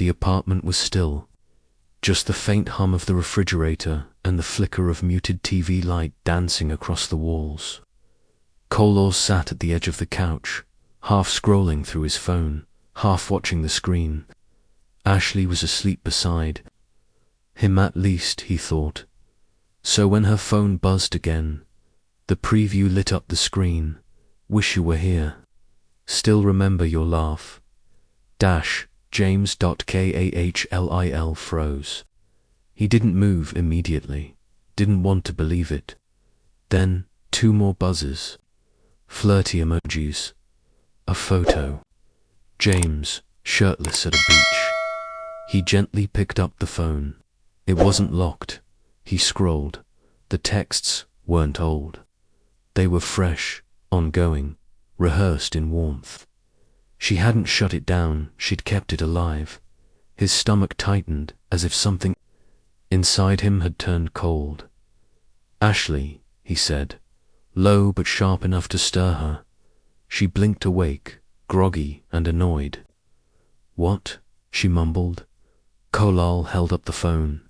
The apartment was still. Just the faint hum of the refrigerator and the flicker of muted TV light dancing across the walls. Kahlil sat at the edge of the couch, half scrolling through his phone, half watching the screen. Ashley was asleep beside him, at least, he thought. So when her phone buzzed again, the preview lit up the screen. Wish you were here. Still remember your laugh. James.Kahlil froze. He didn't move immediately, didn't want to believe it. Then, 2 more buzzes. Flirty emojis. A photo. James, shirtless at a beach. He gently picked up the phone. It wasn't locked. He scrolled. The texts weren't old. They were fresh, ongoing, rehearsed in warmth. She hadn't shut it down, she'd kept it alive. His stomach tightened as if something inside him had turned cold. Ashley, he said, low but sharp enough to stir her. She blinked awake, groggy and annoyed. What? She mumbled. Kahlil held up the phone.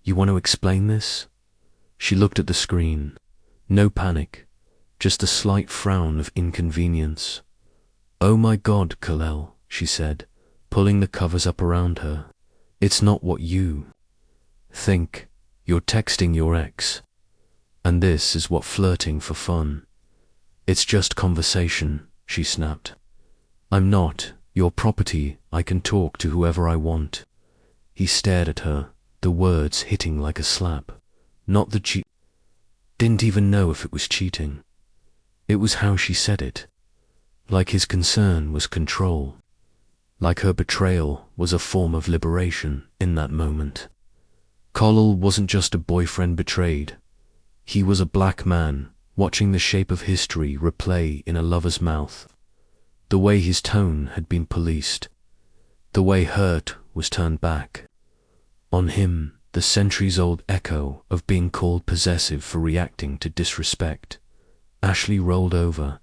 You want to explain this? She looked at the screen. No panic, just a slight frown of inconvenience. Oh my God, Kahlil, she said, pulling the covers up around her. It's not what you think. You're texting your ex. And this is what flirting for fun. It's just conversation, she snapped. I'm not your property. I can talk to whoever I want. He stared at her, the words hitting like a slap. Not that she didn't even know if it was cheating. It was how she said it. Like his concern was control. Like her betrayal was a form of liberation in that moment. Kahlil wasn't just a boyfriend betrayed. He was a black man, watching the shape of history replay in a lover's mouth. The way his tone had been policed. The way hurt was turned back. On him, the centuries-old echo of being called possessive for reacting to disrespect. Ashley rolled over.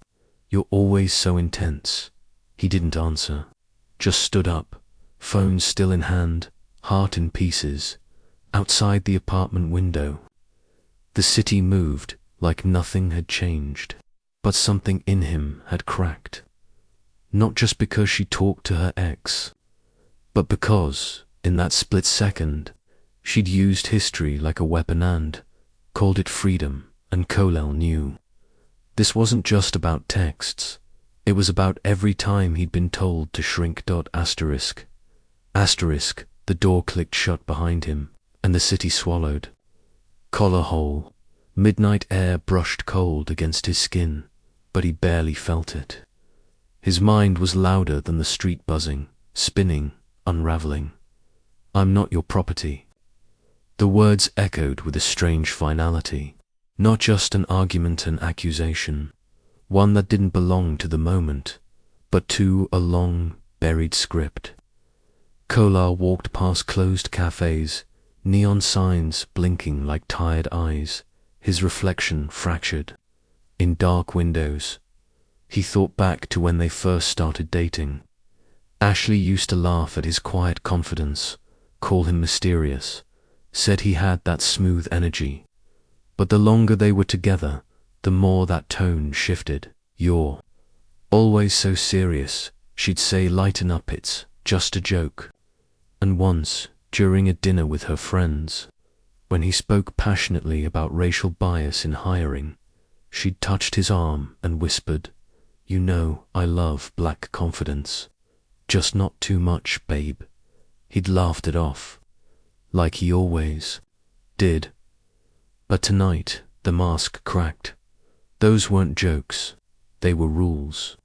You're always so intense. He didn't answer. Just stood up, phone still in hand, heart in pieces, outside the apartment window. The city moved like nothing had changed, but something in him had cracked. Not just because she talked to her ex, but because, in that split second, she'd used history like a weapon and called it freedom, and Kahlil knew. This wasn't just about texts. It was about every time he'd been told to shrink. Asterisk. The door clicked shut behind him, and the city swallowed. Collar hole. Midnight air brushed cold against his skin, but he barely felt it. His mind was louder than the street buzzing, spinning, unraveling. I'm not your property. The words echoed with a strange finality. Not just an argument and accusation, one that didn't belong to the moment, but to a long, buried script. Kahlil walked past closed cafes, neon signs blinking like tired eyes, his reflection fractured. In dark windows, he thought back to when they first started dating. Ashley used to laugh at his quiet confidence, call him mysterious, said he had that smooth energy. But the longer they were together, the more that tone shifted. You're always so serious, she'd say. Lighten up, it's just a joke. And once, during a dinner with her friends, when he spoke passionately about racial bias in hiring, she'd touched his arm and whispered, You know, I love black confidence. Just not too much, babe. He'd laughed it off, like he always did. But tonight, the mask cracked. Those weren't jokes. They were rules.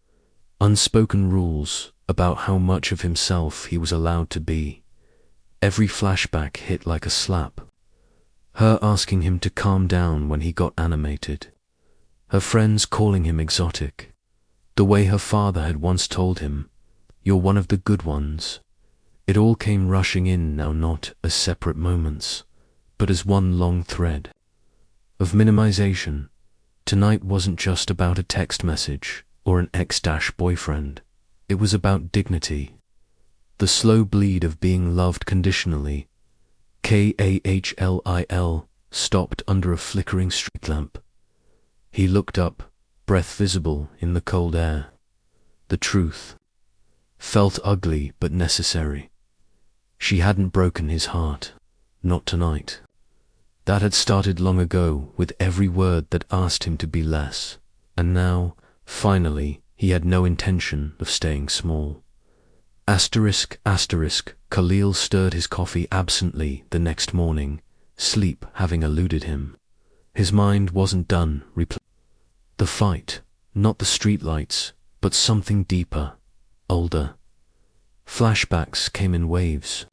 Unspoken rules about how much of himself he was allowed to be. Every flashback hit like a slap. Her asking him to calm down when he got animated. Her friends calling him exotic. The way her father had once told him, You're one of the good ones. It all came rushing in now, not as separate moments, but as one long thread of minimization. Tonight wasn't just about a text message or an ex-boyfriend. It was about dignity. The slow bleed of being loved conditionally. Kahlil stopped under a flickering street lamp. He looked up, breath visible in the cold air. The truth felt ugly but necessary. She hadn't broken his heart. Not tonight. That had started long ago with every word that asked him to be less. And now, finally, he had no intention of staying small. Kahlil stirred his coffee absently the next morning, sleep having eluded him. His mind wasn't done the fight, not the streetlights, but something deeper, older. Flashbacks came in waves.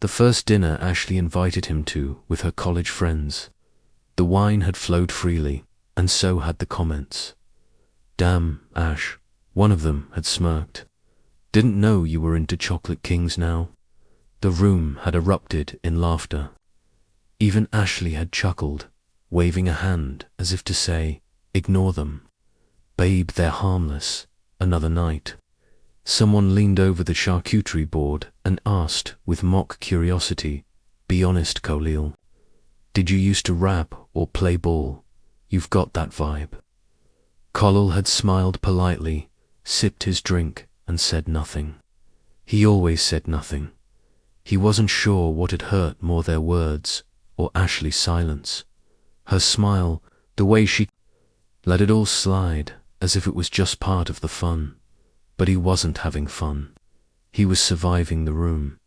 The first dinner Ashley invited him to with her college friends. The wine had flowed freely, and so had the comments. "Damn, Ash," one of them had smirked. "Didn't know you were into chocolate kings now." The room had erupted in laughter. Even Ashley had chuckled, waving a hand as if to say, "Ignore them. Babe, they're harmless." Another night. Someone leaned over the charcuterie board and asked with mock curiosity, "Be honest, Kahlil. Did you used to rap or play ball? You've got that vibe." Kahlil had smiled politely, sipped his drink, and said nothing. He always said nothing. He wasn't sure what had hurt more, their words or Ashley's silence. Her smile, the way she let it all slide as if it was just part of the fun. But he wasn't having fun. He was surviving the room.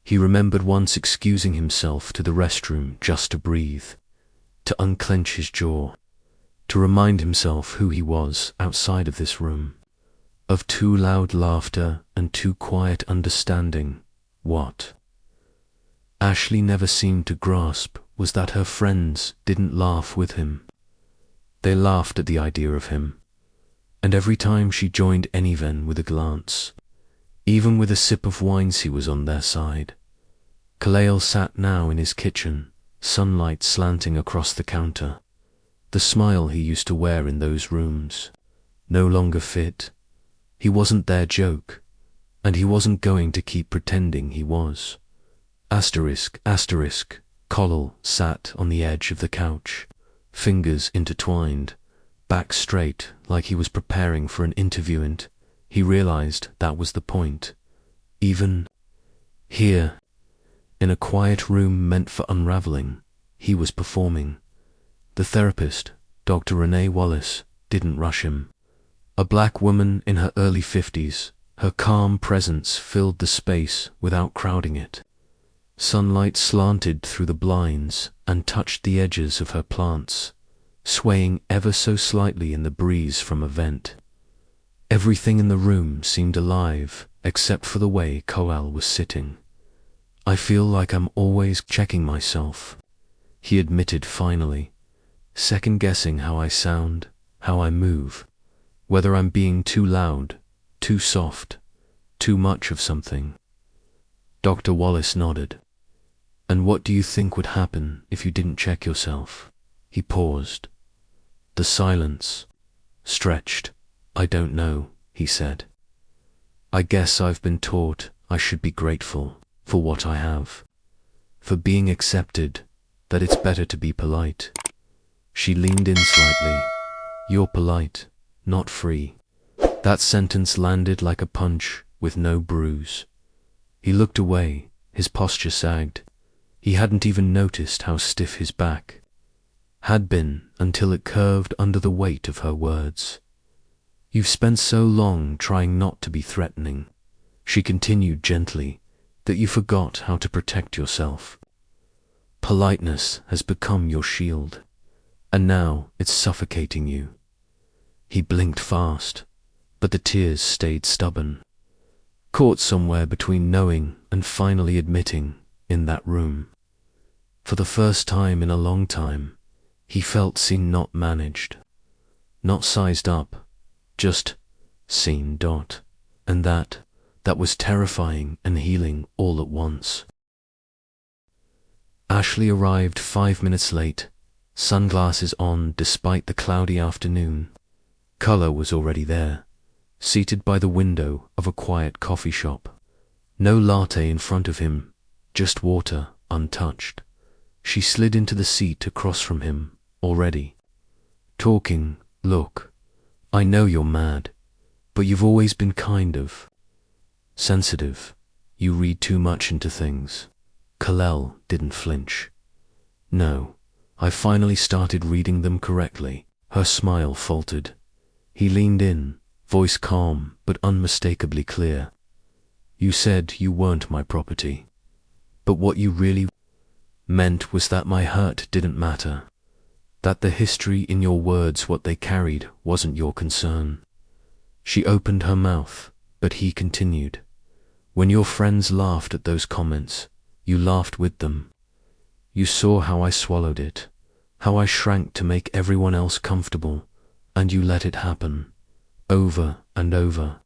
He remembered once excusing himself to the restroom just to breathe, to unclench his jaw, to remind himself who he was outside of this room. Of too loud laughter and too quiet understanding. What Ashley never seemed to grasp was that her friends didn't laugh with him. They laughed at the idea of him. And every time she joined anyone with a glance, even with a sip of wine, he was on their side. Kahlil sat now in his kitchen, sunlight slanting across the counter. The smile he used to wear in those rooms no longer fit. He wasn't their joke, and he wasn't going to keep pretending he was. Kahlil sat on the edge of the couch, fingers intertwined, back straight like he was preparing for an interview, and he realized that was the point. Even here, in a quiet room meant for unraveling, he was performing. The therapist, Dr. Renee Wallace, didn't rush him. A black woman in her early 50s, her calm presence filled the space without crowding it. Sunlight slanted through the blinds and touched the edges of her plants, swaying ever so slightly in the breeze from a vent. Everything in the room seemed alive except for the way Kahlil was sitting. "I feel like I'm always checking myself," he admitted finally, second-guessing how I sound, how I move, whether I'm being too loud, too soft, too much of something. Dr. Wallace nodded. "And what do you think would happen if you didn't check yourself?" He paused. The silence stretched. "I don't know," he said. "I guess I've been taught I should be grateful for what I have, for being accepted, that it's better to be polite." She leaned in slightly. "You're polite, not free." That sentence landed like a punch with no bruise. He looked away, his posture sagged. He hadn't even noticed how stiff his back had been until it curved under the weight of her words. "You've spent so long trying not to be threatening," she continued gently, "that you forgot how to protect yourself. Politeness has become your shield, and now it's suffocating you." He blinked fast, but the tears stayed stubborn, caught somewhere between knowing and finally admitting in that room. For the first time in a long time, he felt seen, not managed, not sized up, just seen. And that was terrifying and healing all at once. Ashley arrived 5 minutes late, sunglasses on despite the cloudy afternoon. Color was already there, seated by the window of a quiet coffee shop. No latte in front of him, just water, untouched. She slid into the seat across from him, already talking. Look, I know you're mad, but you've always been kind of sensitive. You read too much into things. Kahlil didn't flinch. No, I finally started reading them correctly. Her smile faltered. He leaned in, voice calm but unmistakably clear. You said you weren't my property, but what you really meant was that my hurt didn't matter, that the history in your words, what they carried, wasn't your concern. She opened her mouth, but he continued. When your friends laughed at those comments, you laughed with them. You saw how I swallowed it, how I shrank to make everyone else comfortable, and you let it happen, over and over.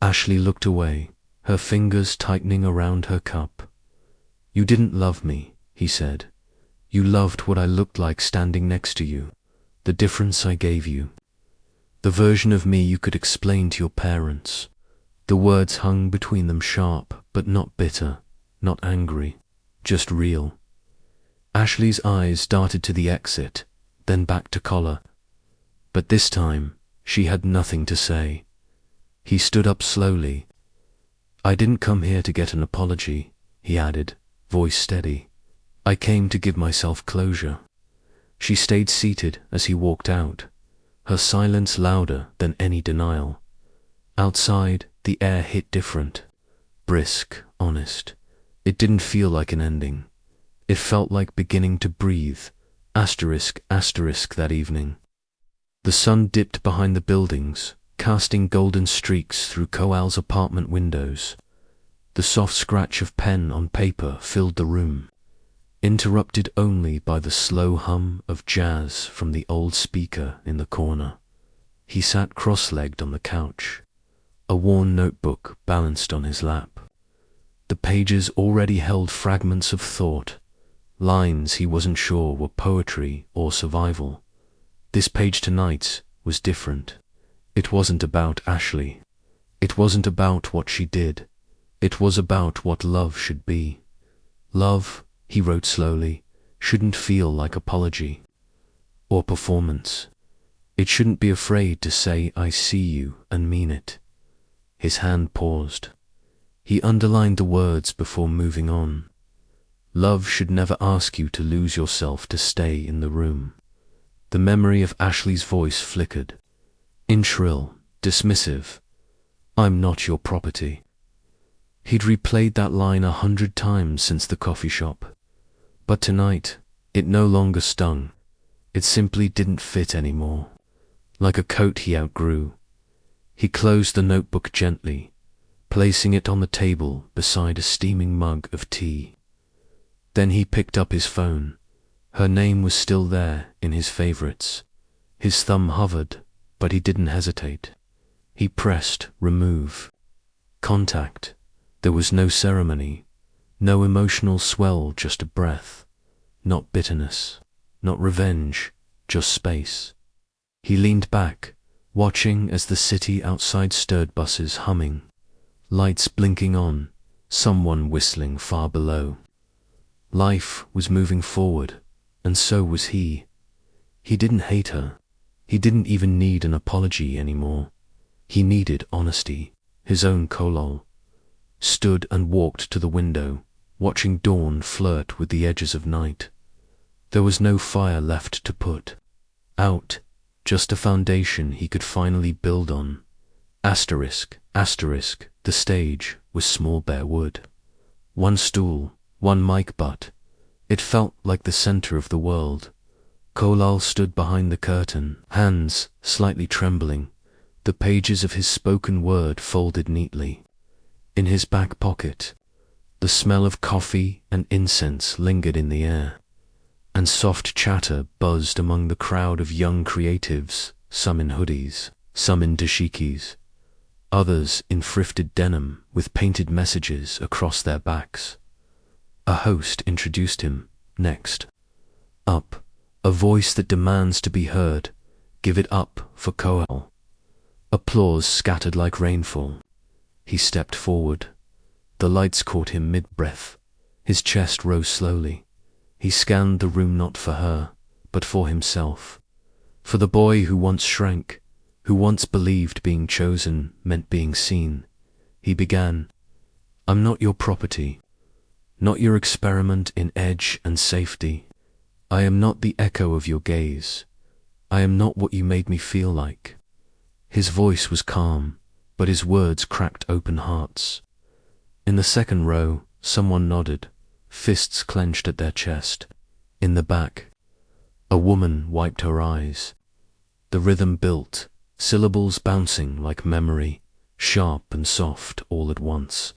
Ashley looked away, her fingers tightening around her cup. You didn't love me, he said. You loved what I looked like standing next to you, the difference I gave you, the version of me you could explain to your parents. The words hung between them, sharp but not bitter, not angry, just real. Ashley's eyes darted to the exit, then back to Collar. But this time, she had nothing to say. He stood up slowly. I didn't come here to get an apology, he added, voice steady. I came to give myself closure. She stayed seated as he walked out, her silence louder than any denial. Outside, the air hit different, brisk, honest. It didn't feel like an ending. It felt like beginning to breathe, asterisk that evening. The sun dipped behind the buildings, casting golden streaks through Kahlil's apartment windows. The soft scratch of pen on paper filled the room, interrupted only by the slow hum of jazz from the old speaker in the corner. He sat cross-legged on the couch, a worn notebook balanced on his lap. The pages already held fragments of thought, lines he wasn't sure were poetry or survival. This page tonight was different. It wasn't about Ashley. It wasn't about what she did. It was about what love should be. Love, he wrote slowly, shouldn't feel like apology or performance. It shouldn't be afraid to say I see you and mean it. His hand paused. He underlined the words before moving on. Love should never ask you to lose yourself to stay in the room. The memory of Ashley's voice flickered, in shrill, dismissive. I'm not your property. He'd replayed that line 100 times since the coffee shop. But tonight, it no longer stung. It simply didn't fit anymore. Like a coat he outgrew. He closed the notebook gently, placing it on the table beside a steaming mug of tea. Then he picked up his phone. Her name was still there in his favorites. His thumb hovered, but he didn't hesitate. He pressed remove. Contact. There was no ceremony, no emotional swell, just a breath. Not bitterness, not revenge, just space. He leaned back, watching as the city outside stirred, buses humming, lights blinking on, someone whistling far below. Life was moving forward, and so was he. He didn't hate her. He didn't even need an apology anymore. He needed honesty, his own Kahlil. Stood and walked to the window, watching dawn flirt with the edges of night. There was no fire left to put out, just a foundation he could finally build on. Asterisk, the stage was small bare wood. One stool, one mic butt. It felt like the center of the world. Kahlil stood behind the curtain, hands slightly trembling, the pages of his spoken word folded neatly. In his back pocket, the smell of coffee and incense lingered in the air, and soft chatter buzzed among the crowd of young creatives, some in hoodies, some in dashikis, others in thrifted denim with painted messages across their backs. A host introduced him. Next up, a voice that demands to be heard. Give it up for Kahlil. Applause scattered like rainfall. He stepped forward. The lights caught him mid-breath. His chest rose slowly. He scanned the room not for her, but for himself. For the boy who once shrank, who once believed being chosen meant being seen. He began, "I'm not your property, not your experiment in edge and safety. I am not the echo of your gaze. I am not what you made me feel like." His voice was calm, but his words cracked open hearts. In the second row, someone nodded, fists clenched at their chest. In the back, a woman wiped her eyes. The rhythm built, syllables bouncing like memory, sharp and soft all at once.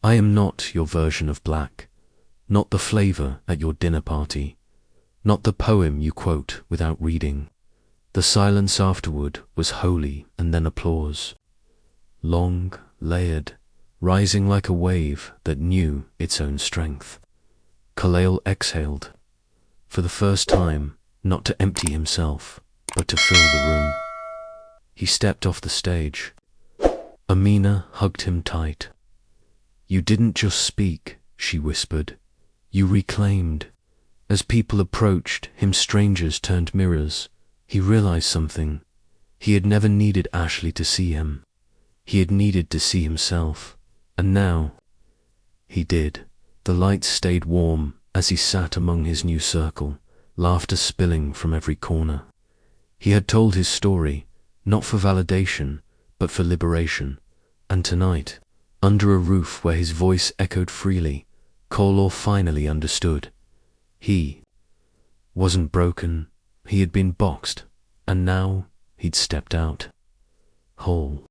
"I am not your version of black, not the flavor at your dinner party, not the poem you quote without reading." The silence afterward was holy, and then applause. Long, layered, rising like a wave that knew its own strength. Kahlil exhaled, for the first time, not to empty himself, but to fill the room. He stepped off the stage. Amina hugged him tight. "You didn't just speak," she whispered. "You reclaimed." As people approached him, strangers turned mirrors. He realized something. He had never needed Ashley to see him. He had needed to see himself. And now, he did. The lights stayed warm as he sat among his new circle, laughter spilling from every corner. He had told his story, not for validation, but for liberation. And tonight, under a roof where his voice echoed freely, Kahlil finally understood. He wasn't broken. He had been boxed, and now he'd stepped out, whole.